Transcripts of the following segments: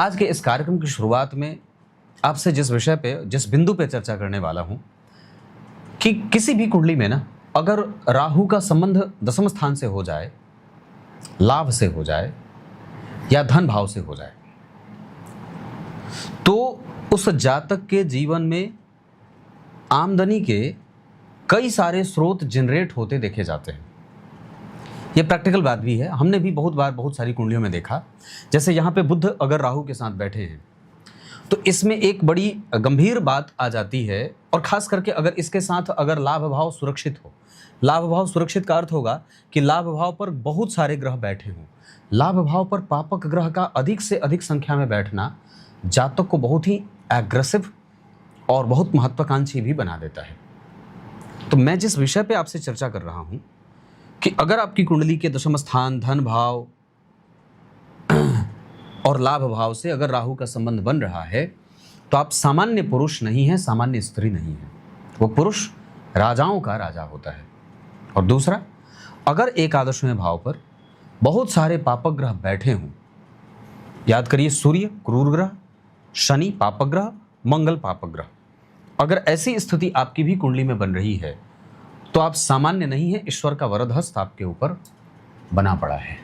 आज के इस कार्यक्रम की शुरुआत में आपसे जिस विषय पे, जिस बिंदु पे चर्चा करने वाला हूं कि किसी भी कुंडली में ना अगर राहु का संबंध दशम स्थान से हो जाए, लाभ से हो जाए या धन भाव से हो जाए, तो उस जातक के जीवन में आमदनी के कई सारे स्रोत जनरेट होते देखे जाते हैं। ये प्रैक्टिकल बात भी है, हमने भी बहुत बार बहुत सारी कुंडलियों में देखा। जैसे यहाँ पे बुध अगर राहु के साथ बैठे हैं तो इसमें एक बड़ी गंभीर बात आ जाती है, और खास करके अगर इसके साथ अगर लाभ भाव सुरक्षित हो। लाभ भाव सुरक्षित का अर्थ होगा कि लाभ भाव पर बहुत सारे ग्रह बैठे हों। लाभ भाव पर पापक ग्रह का अधिक से अधिक संख्या में बैठना जातक को बहुत ही एग्रेसिव और बहुत महत्वाकांक्षी भी बना देता है। तो मैं जिस विषय पे आपसे चर्चा कर रहा हूं कि अगर आपकी कुंडली के दशम स्थान, धन भाव और लाभ भाव से अगर राहु का संबंध बन रहा है तो आप सामान्य पुरुष नहीं हैं, सामान्य स्त्री नहीं है। वो पुरुष राजाओं का राजा होता है। और दूसरा, अगर एकादशवें भाव पर बहुत सारे पापक ग्रह बैठे हों, याद करिए सूर्य क्रूर ग्रह, शनि पापक ग्रह, मंगल पापक ग्रह, अगर ऐसी स्थिति आपकी भी कुंडली में बन रही है तो आप सामान्य नहीं है, ईश्वर का वरद हस्त आपके ऊपर बना पड़ा है।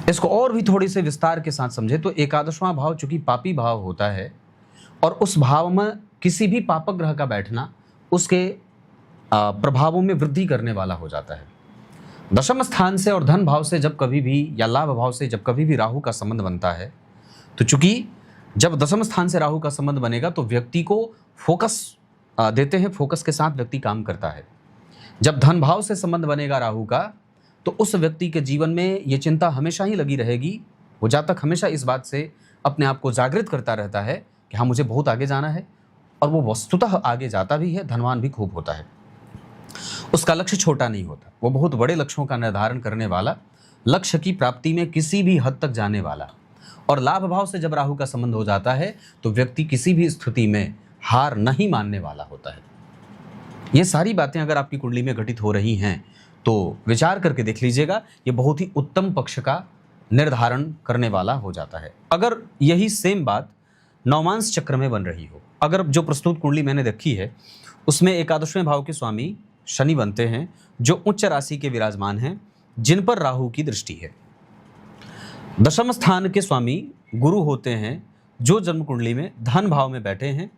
इसको और भी थोड़ी से विस्तार के साथ समझे तो एकादशवां भाव चूंकि पापी भाव होता है और उस भाव में किसी भी पापक ग्रह का बैठना उसके प्रभावों में वृद्धि करने वाला हो जाता है। दशम स्थान से और धन भाव से जब कभी भी या लाभ भाव से जब कभी भी राहु का संबंध बनता है तो चूंकि जब दशम स्थान से राहु का संबंध बनेगा तो व्यक्ति को फोकस देते हैं, फोकस के साथ व्यक्ति काम करता है। जब धन भाव से संबंध बनेगा राहु का तो उस व्यक्ति के जीवन में ये चिंता हमेशा ही लगी रहेगी। वो जातक हमेशा इस बात से अपने आप को जागृत करता रहता है कि हाँ मुझे बहुत आगे जाना है, और वो वस्तुतः आगे जाता भी है, धनवान भी खूब होता है। उसका लक्ष्य छोटा नहीं होता, वो बहुत बड़े लक्ष्यों का निर्धारण करने वाला, लक्ष्य की प्राप्ति में किसी भी हद तक जाने वाला। और लाभ भाव से जब राहु का संबंध हो जाता है तो व्यक्ति किसी भी स्थिति में हार नहीं मानने वाला होता है। ये सारी बातें अगर आपकी कुंडली में घटित हो रही हैं तो विचार करके देख लीजिएगा, ये बहुत ही उत्तम पक्ष का निर्धारण करने वाला हो जाता है। अगर यही सेम बात नवमांश चक्र में बन रही हो, अगर जो प्रस्तुत कुंडली मैंने देखी है उसमें एकादशवें भाव के स्वामी शनि बनते हैं जो उच्च राशि के विराजमान हैं, जिन पर राहु की दृष्टि है। दशम स्थान के स्वामी गुरु होते हैं जो जन्म कुंडली में धन भाव में बैठे हैं,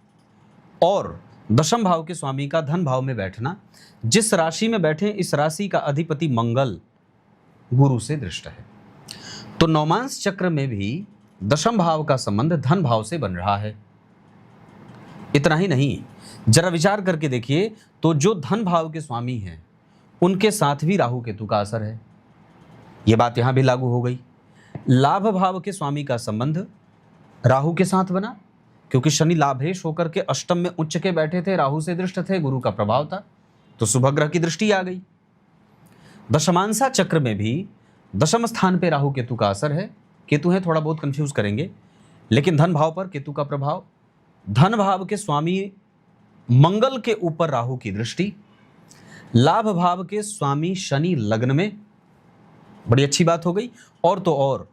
और दशम भाव के स्वामी का धन भाव में बैठना, जिस राशि में बैठे इस राशि का अधिपति मंगल गुरु से दृष्ट है। तो नवमांश चक्र में भी दशम भाव का संबंध धन भाव से बन रहा है। इतना ही नहीं, जरा विचार करके देखिए तो जो धन भाव के स्वामी हैं उनके साथ भी राहु केतु का असर है। यह बात यहां भी लागू हो गई। लाभ भाव के स्वामी का संबंध राहु के साथ बना क्योंकि शनि लाभेश होकर के अष्टम में उच्च के बैठे थे, राहु से दृष्ट थे, गुरु का प्रभाव था, तो शुभ ग्रह की दृष्टि आ गई। दशमांशा चक्र में भी दशम स्थान पे राहु केतु का असर है। केतु है, थोड़ा बहुत कंफ्यूज करेंगे, लेकिन धन भाव पर केतु का प्रभाव, धन भाव के स्वामी मंगल के ऊपर राहु की दृष्टि, लाभ भाव के स्वामी शनि लग्न में, बड़ी अच्छी बात हो गई। और तो और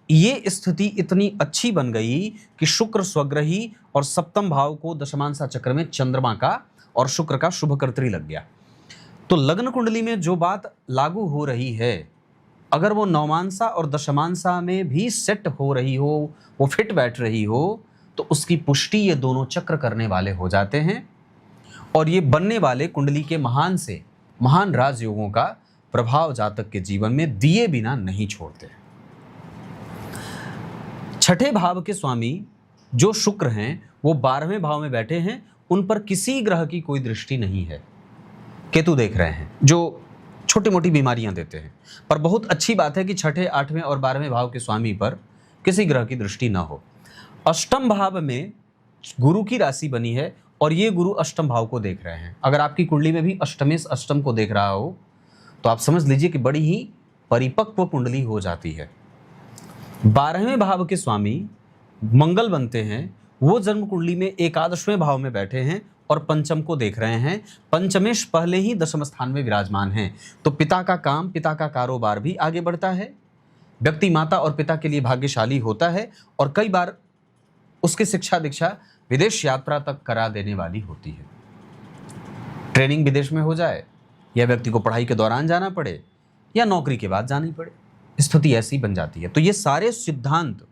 ये स्थिति इतनी अच्छी बन गई कि शुक्र स्वग्रही और सप्तम भाव को दशमांशा चक्र में चंद्रमा का और शुक्र का शुभकर्त्री लग गया। तो लग्न कुंडली में जो बात लागू हो रही है अगर वो नवमांशा और दशमांशा में भी सेट हो रही हो, वो फिट बैठ रही हो, तो उसकी पुष्टि ये दोनों चक्र करने वाले हो जाते हैं, और ये बनने वाले कुंडली के महान से महान राजयोगों का प्रभाव जातक के जीवन में दिए बिना नहीं छोड़ते। छठे भाव के स्वामी जो शुक्र हैं वो 12वें भाव में बैठे हैं, उन पर किसी ग्रह की कोई दृष्टि नहीं है। केतु देख रहे हैं जो छोटी मोटी बीमारियां देते हैं, पर बहुत अच्छी बात है कि छठे, 8वें और 12वें भाव के स्वामी पर किसी ग्रह की दृष्टि ना हो। अष्टम भाव में गुरु की राशि बनी है और ये गुरु अष्टम भाव को देख रहे हैं। अगर आपकी कुंडली में भी अष्टमेश अष्टम को देख रहा हो तो आप समझ लीजिए कि बड़ी ही परिपक्व कुंडली हो जाती है। 12वें भाव के स्वामी मंगल बनते हैं, वो जन्म कुंडली में एकादशवें भाव में बैठे हैं और पंचम को देख रहे हैं। पंचमेश पहले ही दशम स्थान में विराजमान हैं, तो पिता का काम, पिता का कारोबार भी आगे बढ़ता है। व्यक्ति माता और पिता के लिए भाग्यशाली होता है और कई बार उसकी शिक्षा दीक्षा विदेश यात्रा तक करा देने वाली होती है। ट्रेनिंग विदेश में हो जाए या व्यक्ति को पढ़ाई के दौरान जाना पड़े या नौकरी के बाद जानी पड़े, स्थिति ऐसी बन जाती है। तो ये सारे सिद्धांत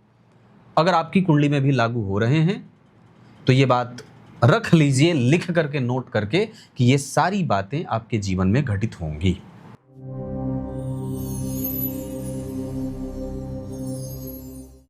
अगर आपकी कुंडली में भी लागू हो रहे हैं तो ये बात रख लीजिए, लिख करके, नोट करके कि ये सारी बातें आपके जीवन में घटित होंगी।